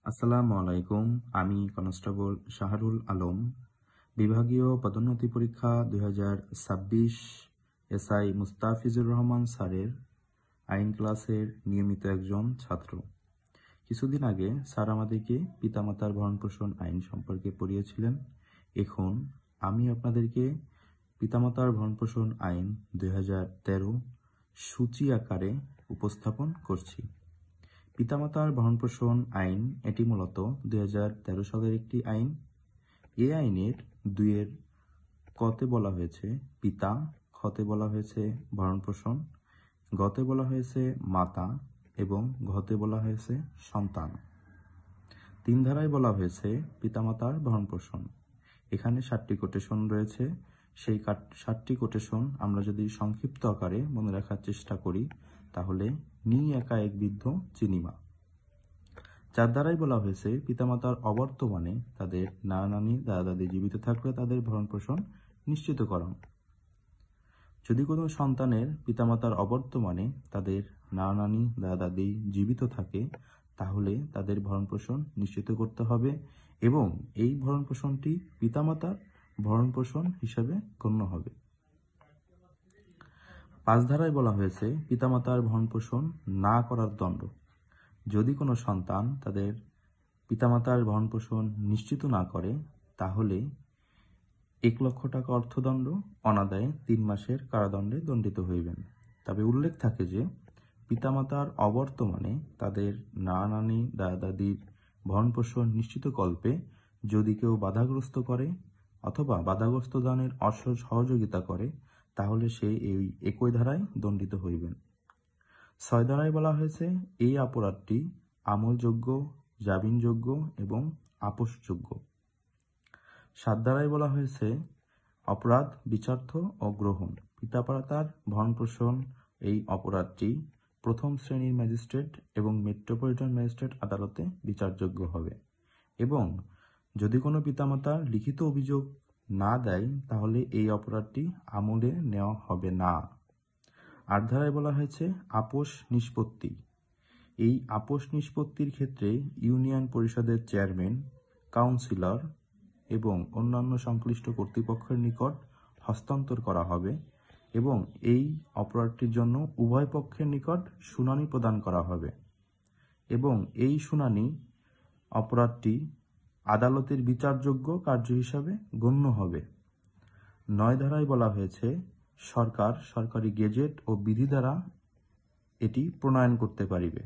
আসসালামু আলাইকুম। আমি কনস্টেবল শাহরুল আলম। বিভাগীয় পদোন্নতি পরীক্ষা 2026 এসআই মুস্তাফিজুর রহমান স্যারের আইন ক্লাসের নিয়মিত একজন ছাত্র। কিছুদিন আগে স্যার আমাদেরকে পিতামাতার ভরণ-পোষণ আইন সম্পর্কে পড়িয়েছিলেন। এখন আমি আপনাদেরকে পিতামাতার ভরণ-পোষণ আইন 2013 সূচি আকারে উপস্থাপন করছি। পিতামাতার ভরণ-পোষণ আইন এটি মূলত 2013 সালের একটি আইন। এই আইনের 2-এর কতে বলা হয়েছে পিতা, খতে বলা হয়েছে ভরণ-পোষণ, গতে বলা হয়েছে মাতা এবং ঘতে বলা হয়েছে সন্তান। 3 ধারায় বলা হয়েছে পিতামাতার ভরণ-পোষণ। এখানে 7টি কোটেশন রয়েছে। সেই 7টি কোটেশন আমরা যদি সংক্ষিপ্ত আকারে মনে রাখার চেষ্টা করি তাহলে নি একা এক বৃদ্ধ চিনিমা। 4 ধারায় বলা হয়েছে পিতামাতার অবর্তমানে তাদের নানা-নানি দাদা-দাদি জীবিত থাকলে তাদের ভরণ-পোষণ নিশ্চিতকরণ। যদি কোনো সন্তানের পিতামাতার অবর্তমানে তাদের নানা-নানি দাদা-দাদি জীবিত থাকে তাহলে তাদের ভরণ-পোষণ নিশ্চিত করতে হবে এবং এই ভরণ-পোষণটি পিতামাতার ভরণ-পোষণ হিসাবে গণ্য হবে। 5 ধারায় বলা হয়েছে পিতামাতার ভরণ-পোষণ না করার দণ্ড। যদি কোনো সন্তান তাদের পিতামাতার ভরণ-পোষণ নিশ্চিত না করে তাহলে 1 লক্ষ টাকা অর্থদণ্ড, অনাদায়ে 3 মাসের কারাদণ্ডে দণ্ডিত হইবেন। তবে উল্লেখ থাকে যে পিতামাতার অবর্তমানে তাদের নানা-নানি দাদা-দাদির ভরণ-পোষণ নিশ্চিতকল্পে যদি কেউ বাধাগ্রস্ত করে অথবা বাধাগ্রস্ত দানের সহযোগিতা করে তাহলে সে এই একই ধারায় দণ্ডিত হইবেন। 6 ধারায় বলা হয়েছে এই অপরাধটি আমলযোগ্য, জামিনযোগ্য এবং আপোষযোগ্য। 7 ধারায় বলা হয়েছে অপরাধ বিচার্থ ও গ্রহণ। পিতামাতার ভরণ-পোষণ এই অপরাধটি প্রথম শ্রেণীর ম্যাজিস্ট্রেট এবং মেট্রোপলিটন ম্যাজিস্ট্রেট আদালতে বিচারযোগ্য হবে এবং যদি কোনো পিতামাতা লিখিত অভিযোগ না দেয় তাহলে এই অপরাধটি আমলে নেওয়া হবে না। 8 ধারায় বলা হয়েছে আপোষ নিষ্পত্তি। এই আপোষ নিষ্পত্তির ক্ষেত্রে ইউনিয়ন পরিষদের চেয়ারম্যান, কাউন্সিলর এবং অন্যান্য সংশ্লিষ্ট কর্তৃপক্ষের নিকট হস্তান্তর করা হবে এবং এই অপরাধটির জন্য উভয় পক্ষের নিকট শুনানি প্রদান করা হবে এবং এই শুনানি অপরাধটি আদালতের বিচারযোগ্য কার্য হিসাবে গণ্য হবে। 9 ধারায় বলা হয়েছে সরকার সরকারি গেজেট ও বিধি দ্বারা এটি প্রণয়ন করতে পারিবে।